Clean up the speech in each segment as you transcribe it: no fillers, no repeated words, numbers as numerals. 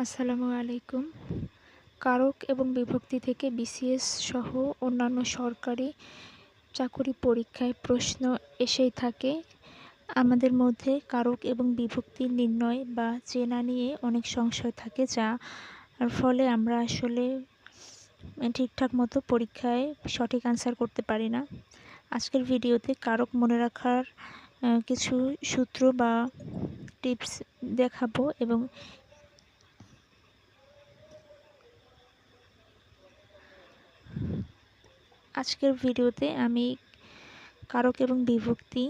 আসসালামু আলাইকুম। কারক এবং বিভক্তি থেকে বিসিএস সহ অন্যান্য সরকারি চাকুরি পরীক্ষায় প্রশ্ন এসেই থাকে। আমাদের মধ্যে কারক এবং বিভক্তি নির্ণয় বা চেনা নিয়ে অনেক সংশয় থাকে, যার ফলে আমরা আসলে ঠিকঠাক মতো পরীক্ষায় সঠিক আনসার করতে পারি না। আজকের ভিডিওতে কারক মনে রাখার কিছু সূত্র বা টিপস দেখাবো এবং আজকের ভিডিওতে আমি কারক এবং বিভক্তি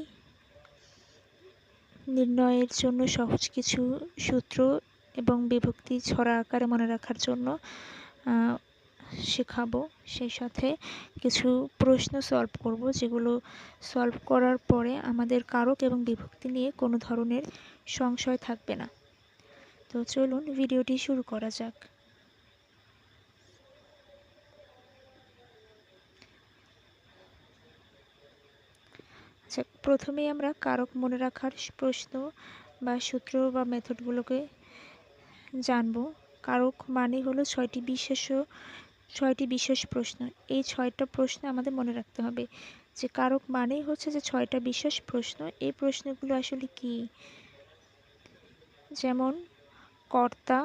নির্ণয়ের জন্য সহজ কিছু সূত্র এবং বিভক্তি ছড়া আকারে মনে রাখার জন্য শেখাবো। সেই সাথে কিছু প্রশ্ন সলভ করব, যেগুলো সলভ করার পরে আমাদের কারক এবং বিভক্তি নিয়ে কোনো ধরনের সংশয় থাকবে না। তো চলুন ভিডিওটি শুরু করা যাক। আচ্ছা, প্রথমেই আমরা কারক মনে রাখার প্রশ্ন বা সূত্র বা মেথডগুলোকে জানব। কারক মানে হলো ছয়টি বিশেষ প্রশ্ন। এই 6টা প্রশ্ন আমাদের মনে রাখতে হবে। যে কারক মানেই হচ্ছে যে 6টা বিশেষ প্রশ্ন। এই প্রশ্নগুলো আসলে কি? যেমন কর্তা,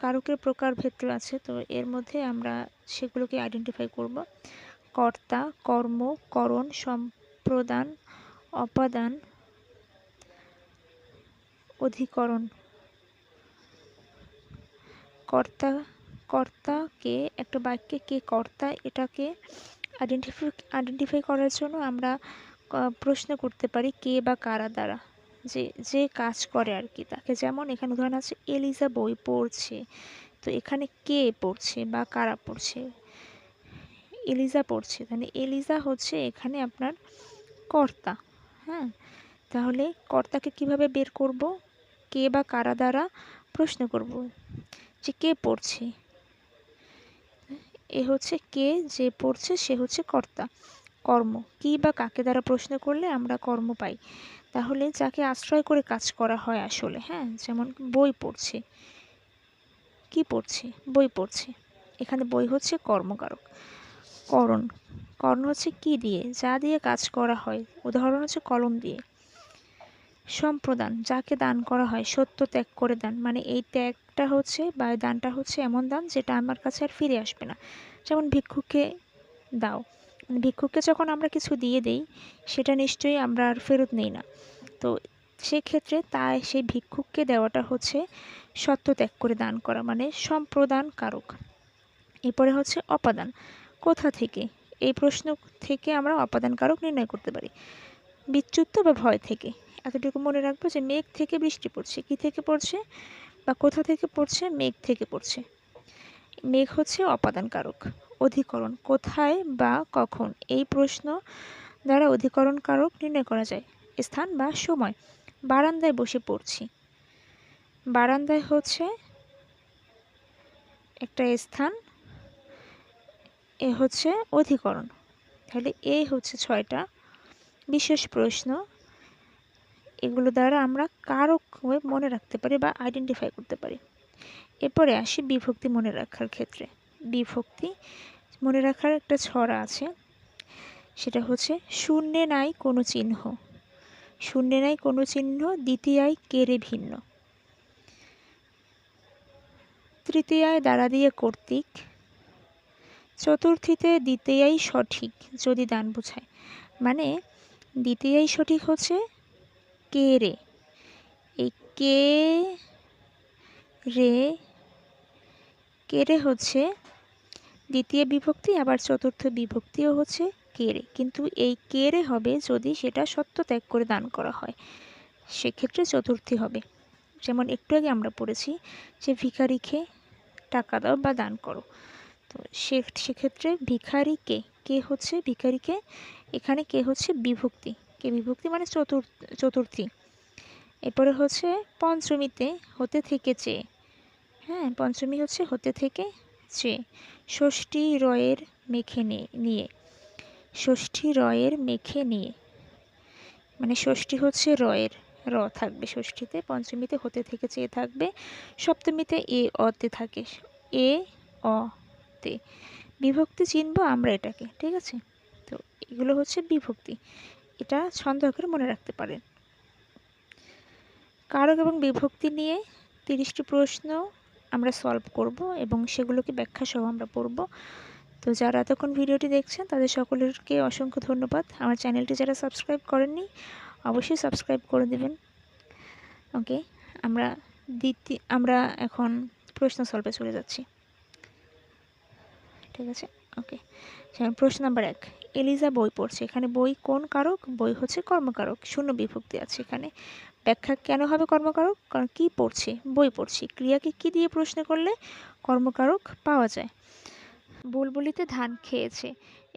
কারকের প্রকারভেদ আছে, তো এর মধ্যে আমরা সেগুলোকে আইডেন্টিফাই করব। কর্তা, কর্ম, করণ, সম্প্রদান, অপাদান, অধিকরণ। কর্তাকে একটা বাক্যে কে কর্তা, এটাকে আইডেন্টিফাই করার জন্য আমরা প্রশ্ন করতে পারি কে বা কারা দ্বারা, যে কাজ করে আর কি তাকে। যেমন এখানে উদাহরণ আছে, এলিজা বই পড়ছে। তো এখানে কে পড়ছে বা কারা পড়ছে? এলিজা পড়ছে, তাহলে এলিজা হচ্ছে এখানে আপনার কর্তা। হ্যাঁ, তাহলে কর্তাকে কিভাবে বের করব? কে বা কারা দ্বারা প্রশ্ন করব যে কে পড়ছে। এ হচ্ছে কে, যে পড়ছে সে হচ্ছে কর্তা। কর্ম, কি বা কাকে দ্বারা প্রশ্ন করলে আমরা কর্ম পাই। তাহলে যাকে আশ্রয় করে কাজ করা হয় আসলে, হ্যাঁ, যেমন বই পড়ছে, কি পড়ছে? বই পড়ছে। এখানে বই হচ্ছে কর্মকারক। করণ, করণ হচ্ছে কি দিয়ে, যা দিয়ে কাজ করা হয়, উদাহরণ হচ্ছে কলম দিয়ে। সম্প্রদান, যাকে দান করা হয়, সত্য ত্যাগ করে দান, মানে এই ত্যাগটা হচ্ছে বা দানটা হচ্ছে এমন দান যেটা আমার কাছে আর ফিরে আসবে না। যেমন ভিক্ষুককে দাও, ভিক্ষুককে যখন আমরা কিছু দিয়ে দেই সেটা নিশ্চয়ই আমরা আর ফেরত নেই না। তো সেক্ষেত্রে তাই সেই ভিক্ষুককে দেওয়াটা হচ্ছে সত্য ত্যাগ করে দান করা, মানে সম্প্রদান কারক। এরপরে হচ্ছে অপাদান, কোথা থেকে, এই প্রশ্ন থেকে আমরা অপাদান কারক নির্ণয় করতে পারি। বিচ্যুত বা ভয় থেকে, এতটুকু মনে রাখবো যে মেঘ থেকে বৃষ্টি পড়ছে, কি থেকে পড়ছে বা কোথা থেকে পড়ছে? মেঘ থেকে পড়ছে। মেঘ হচ্ছে অপাদান কারক। অধিকরণ, কোথায় বা কখন, এই প্রশ্ন দ্বারা অধিকরণ কারক নির্ণয় করা যায়। স্থান বা সময়, বারান্দায় বসে পড়ছি, বারান্দায় হচ্ছে একটা স্থান, এ হচ্ছে অধিকরণ। তাহলে এই হচ্ছে 6টা বিশেষ প্রশ্ন, এগুলো দ্বারা আমরা কারক মনে রাখতে পারি বা আইডেন্টিফাই করতে পারি। এরপরে আসি বিভক্তি মনে রাখার ক্ষেত্রে। বিভক্তি মনে রাখার একটা ছড়া আছে, সেটা হচ্ছে শূন্যে নাই কোনো চিহ্ন, শূন্যে নাই কোনো চিহ্ন, দ্বিতীয়ায় কেরে ভিন্ন, তৃতীয়ায় দ্বারা দিয়ে কর্তৃক, চতুর্থীতে দ্বিতীয়াই সঠিক যদি দান বোঝায়। মানে দ্বিতীয়াই সঠিক হচ্ছে কে রে, এই কে রে, কে রে হচ্ছে দ্বিতীয় বিভক্তি, আবার চতুর্থ বিভক্তিও হচ্ছে কে রে, কিন্তু এই কে রে হবে যদি সেটা সত্য ত্যাগ করে দান করা হয়, সেক্ষেত্রে চতুর্থী হবে। যেমন একটু আগে আমরা পড়েছি যে ভিখারিকে টাকা দাও বা দান করো, তো সেক্ষেত্রে ভিখারিকে, কে হচ্ছে ভিখারিকে, এখানে কে হচ্ছে বিভক্তি, কে বিভক্তি মানে চতুর্থী। এরপরে হচ্ছে পঞ্চমীতে হতে থেকে চেয়ে, হ্যাঁ, পঞ্চমী হচ্ছে হতে থেকে চেয়ে। ষষ্ঠী রয়ের মেখে নিয়ে, ষষ্ঠী রয়ের মেখে নিয়ে, মানে ষষ্ঠী হচ্ছে রয়ের, র থাকবে ষষ্ঠীতে, পঞ্চমীতে হতে থেকে চেয়ে থাকবে, সপ্তমীতে এ অতে থাকে, এ অ তে। বিভক্তি চিনব আমরা এটাকে, ঠিক আছে? তো এগুলো হচ্ছে বিভক্তি, এটা ছন্দ আকারে মনে রাখতে পারেন। কারক এবং বিভক্তি নিয়ে 30টি প্রশ্ন আমরা সলভ করব এবং সেগুলোকে ব্যাখ্যা সহ আমরা পড়ব। তো যারা এতক্ষণ ভিডিওটি দেখছেন তাদের সকলকে অসংখ্য ধন্যবাদ। আমার চ্যানেলটি যারা সাবস্ক্রাইব করেননি অবশ্যই সাবস্ক্রাইব করে দেবেন। ওকে, আমরা এখন প্রশ্ন সলভে চলে যাচ্ছি, ঠিক আছে? ওকে, প্রশ্ন নাম্বার 1, এলিজা বই পড়ছে। এখানে বই কোন কারক? বই হচ্ছে কর্মকারক, শূন্য বিভক্তি আছে এখানে। ব্যাখ্যা কেন হবে কর্মকারক? কারণ কি পড়ছে? বই পড়ছি। ক্রিয়াকে কি দিয়ে প্রশ্ন করলে কর্মকারক পাওয়া যায়? বুলবুলিতে ধান খেয়েছে।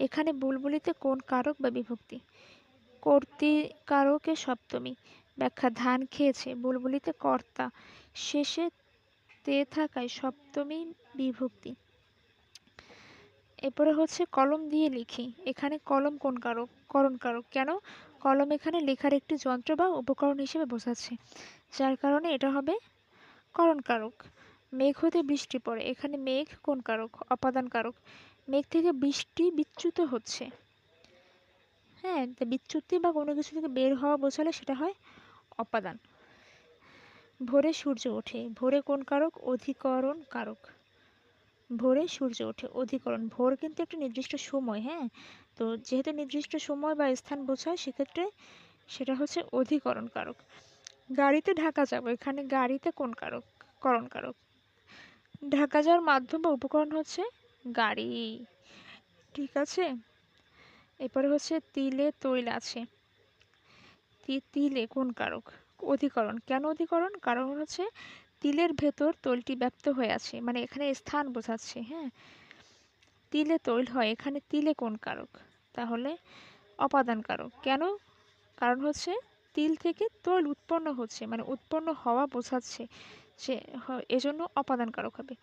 এখানে বুলবুলিতে কোন কারক বা বিভক্তি? কর্তৃকারকে সপ্তমী। ব্যাখ্যা ধান খেয়েছে, বুলবুলিতে কর্তা, শেষে তে থাকায় সপ্তমী বিভক্তি। এরপরে হচ্ছে কলম দিয়ে লিখি। এখানে কলম কোন কারক? করণ কারক। কেন? কলম এখানে লেখার একটি যন্ত্র বা উপকরণ হিসেবে বোঝাচ্ছে, যার কারণে এটা হবে করণ কারক। মেঘ হতে বৃষ্টি পড়ে। এখানে মেঘ কোন কারক? অপাদান কারক। মেঘ থেকে বৃষ্টি বিচ্যুত হচ্ছে, হ্যাঁ, তা বিচ্যুতি বা কোনো কিছু থেকে বের হওয়া বোঝালে সেটা হয় অপাদান। ভোরে সূর্য ওঠে। ভোরে কোন কারক? অধিকরণ কারক। ভোরে সূর্য ওঠে, অধিকরণ। ভোর কিন্তু একটা নির্দিষ্ট সময়, হ্যাঁ, তো যেহেতু নির্দিষ্ট সময় বা স্থান বোঝায় সেক্ষেত্রে সেটা হচ্ছে অধিকরণ কারক। গাড়িতে ঢাকা যাব। এখানে গাড়িতে কোন কারক? করণ কারক। ঢাকা যাওয়ার মাধ্যম বা উপকরণ হচ্ছে গাড়ি, ঠিক আছে? এরপরে হচ্ছে তিলে তৈল আছে। তিলে কোন কারক? অধিকরণ। কেন অধিকরণ? কারণ হচ্ছে তিলের ভেতর তৈলটি ব্যাপ্ত হয়ে আছে, মানে এখানে স্থান বোঝাচ্ছে, হ্যাঁ। তিলে তৈল হয়, এখানে তিলে কোন কারক? তাহলে অপাদান কারক। কেন? কারণ হচ্ছে তিল থেকে তৈল উৎপন্ন হচ্ছে, মানে উৎপন্ন হওয়া বোঝাচ্ছে, সে এজন্য অপাদান কারক হবে।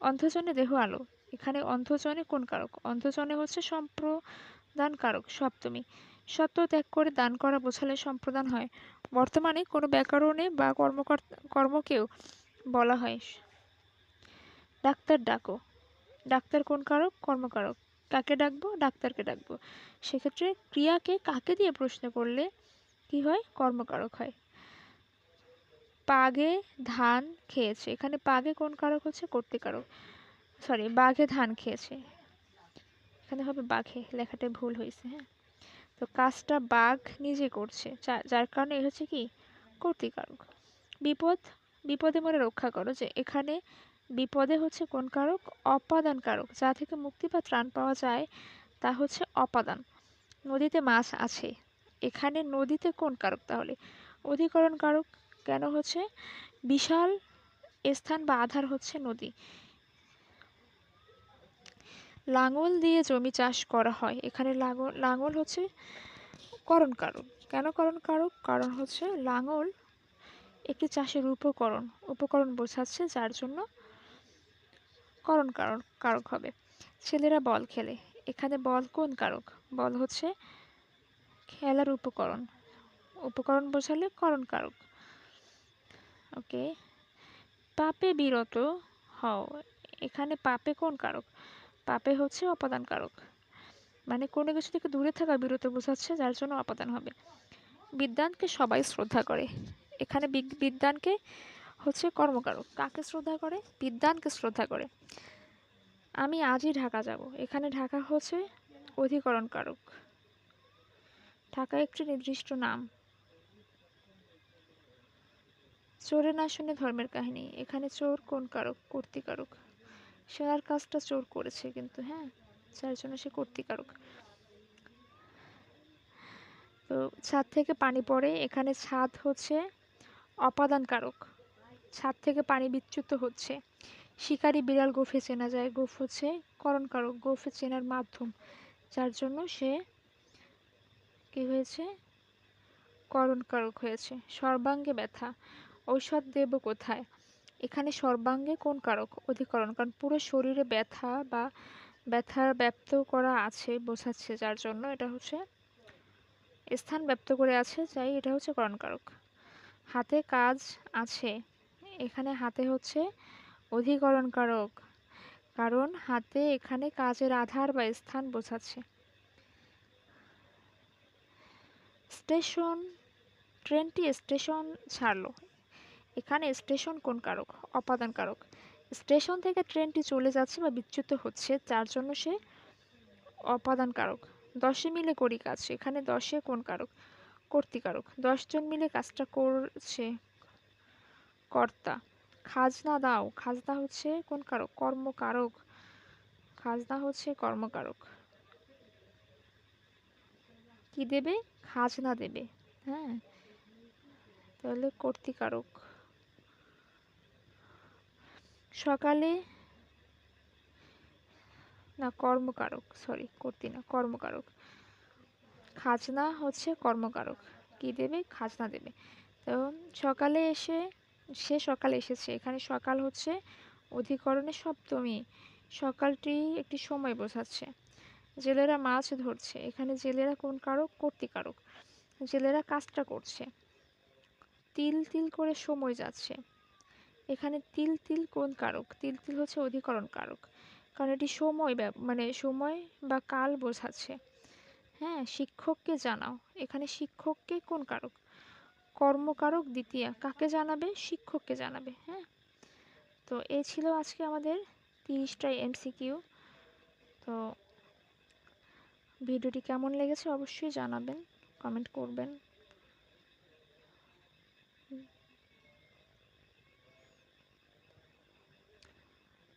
অন্ধজনে দেহ আলো। এখানে অন্ধজনে কোন কারক? অন্ধজনে হচ্ছে সম্প্রদান কারক, সপ্তমী। সত্য ত্যাগ করে দান করা বোঝালে সম্প্রদান হয়। বর্তমানে কোনো ব্যাকরণে বা কর্মকেও বলা হয় ডাক্তার ডাকো। ডাক্তার কোন কারক? কর্মকারক। কাকে ডাকবো? ডাক্তারকে ডাকবো। সেক্ষেত্রে ক্রিয়াকে কাকে দিয়ে প্রশ্ন করলে কি হয়? কর্মকারক হয়। পাগে ধান খেয়েছে। এখানে পাগে কোন কারক হচ্ছে? কর্তৃকারক। সরি, বাঘে ধান খেয়েছে, এখানে হবে বাঘে, লেখাটা ভুল হয়েছে, হ্যাঁ। তো কাজটা বাঘ নিজে করছে, যার কারণে এ হচ্ছে কি? কর্তৃকারক। বিপদ, বিপদে মোরে রক্ষা করো। যে এখানে বিপদে হচ্ছে কোন কারক? অপাদান কারক। যা থেকে মুক্তি বা ত্রাণ পাওয়া যায় তা হচ্ছে অপাদান। নদীতে মাছ আছে। এখানে নদীতে কোন কারক তাহলে? অধিকরণ কারক। কেন? হচ্ছে বিশাল স্থান বা আধার হচ্ছে নদী। লাঙল দিয়ে জমি চাষ করা হয়। এখানে লাঙল হচ্ছে করণ কারক। কেন করণ কারক? কারণ হচ্ছে লাঙল একটি চাষের উপকরণ বোঝাচ্ছে, যার জন্য করণ কারক হবে। ছেলেরা বল খেলে। এখানে বল কোন কারক? বল হচ্ছে খেলার উপকরণ বোঝালে করণ কারক। ওকে, পাপে বিরত হও। এখানে পাপে কোন কারক? পাপে হচ্ছে অপাদান কারক, মানে কোনো কিছু থেকে দূরে থাকা বিরত বোঝাচ্ছে, যার জন্য অপাদান হবে। বিদ্বানকে সবাই শ্রদ্ধা করে। এখানে বিদ্বানকে হচ্ছে কর্মকারক। কাকে শ্রদ্ধা করে? বিদ্বানকে শ্রদ্ধা করে। আমি আজই ঢাকা যাব। এখানে ঢাকা হচ্ছে অধিকরণ কারক। ঢাকা একটি নির্দিষ্ট নাম। চোরে না শুনে ধর্মের কাহিনী। এখানে চোর কোন কারক? কর্তৃকারক। সেরার কাজটা চোর করেছে কিন্তু, হ্যাঁ, যার জন্য সে কর্তৃকারক। তো ছাদ থেকে পানি পড়ে। এখানে ছাদ হচ্ছে অপাদান কারক, ছাদ থেকে পানি বিচ্যুত হচ্ছে। শিকারী বিড়াল গোফে চেনা যায়। গোফ হচ্ছে করণ কারক, গোফে চেনার মাধ্যম, যার জন্য সে কি হয়েছে? করণ কারক হয়েছে। সর্বাঙ্গে ব্যথা। ঔষধ দেব কোথায়? এখানে সর্বাঙ্গে কোন কারক? অধিকরণ, কারণ পুরো শরীরে ব্যথা বা ব্যথার ব্যপ্ত করা আছে বোঝাচ্ছে, যার জন্য এটা হচ্ছে স্থান ব্যপ্ত করে আছে, তাই এটা হচ্ছে করণকারক। হাতে কাজ আছে, এখানে হাতে হচ্ছে অধিকরণকারক, কারণ হাতে এখানে কাজের আধার বা স্থান বোঝাচ্ছে। স্টেশন, ট্রেনটি স্টেশন ছাড়লো, এখানে স্টেশন কোন কারক? অপাদান কারক। স্টেশন থেকে ট্রেনটি চলে যাচ্ছে বা বিচ্যুত হচ্ছে, যার জন্য সে অপাদান কারক। 10 মিলে করি কাজ, এখানে 10 কোন কারক? কর্তৃকারক। 10 জন মিলে কাজটা করছে, কর্তা। খাজনা দাও, খাজনা হচ্ছে কোন কারক? কর্মকারক। খাজনা হচ্ছে কর্মকারক। কি দেবে? খাজনা দেবে। হ্যাঁ, তাহলে কর্তৃকারক। সকালে, না কর্মকারক, সরি কর্তৃ না, কর্মকারক। খাজনা হচ্ছে কর্মকারক, কি দেবে? খাজনা দেবে। তো সকালে এসে, সে সকালে এসেছে, এখানে সকাল হচ্ছে অধিকরণে সপ্তমী, সকালটি একটি সময় বোঝাচ্ছে। জেলেরা মাছ ধরছে, এখানে জেলেরা কোন কারক? কর্তৃকারক। জেলেরা কাজটা করছে। তিল তিল করে সময় যাচ্ছে, এখানে তিল তিল কোন কারক? তিল তিল হচ্ছে অধিকরণ কারক, কারণ এটি সময় মানে সময় বা কাল বোঝাচ্ছে। হ্যাঁ, শিক্ষককে জানাও, এখানে শিক্ষককে কোন কারক? কর্মকারক দ্বিতীয়া, কাকে জানাবে? শিক্ষককে জানাবে। হ্যাঁ, তো এই ছিল আজকে আমাদের 30টাই এমসিকিউ। তো ভিডিওটি কেমন লেগেছে অবশ্যই জানাবেন, কমেন্ট করবেন।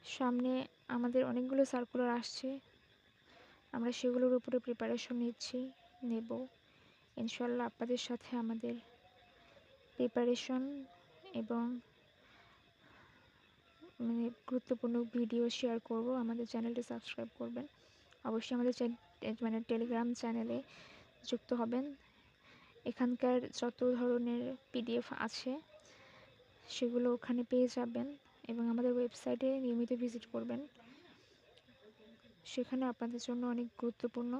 সামনে আমাদের অনেকগুলো সার্কুলার আসছে, আমরা সেগুলোর উপরে প্রিপারেশন নেব ইনশাল্লাহ। আপনাদের সাথে আমাদের প্রিপারেশন এবং মানে গুরুত্বপূর্ণ ভিডিও শেয়ার করব। আমাদের চ্যানেলটি সাবস্ক্রাইব করবেন, অবশ্যই আমাদের মানে টেলিগ্রাম চ্যানেলে যুক্ত হবেন। এখানকার যত ধরনের পিডিএফ আছে সেগুলো ওখানে পেয়ে যাবেন, এবং আমাদের ওয়েবসাইটে নিয়মিত ভিজিট করবেন, সেখানে আপনাদের জন্য অনেক গুরুত্বপূর্ণ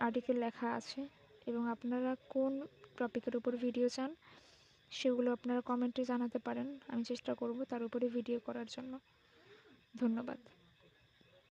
আর্টিকেল লেখা আছে, এবং আপনারা কোন টপিকের উপর ভিডিও চান সেগুলো আপনারা কমেন্টে জানাতে পারেন, আমি চেষ্টা করব তার উপরে ভিডিও করার জন্য। ধন্যবাদ।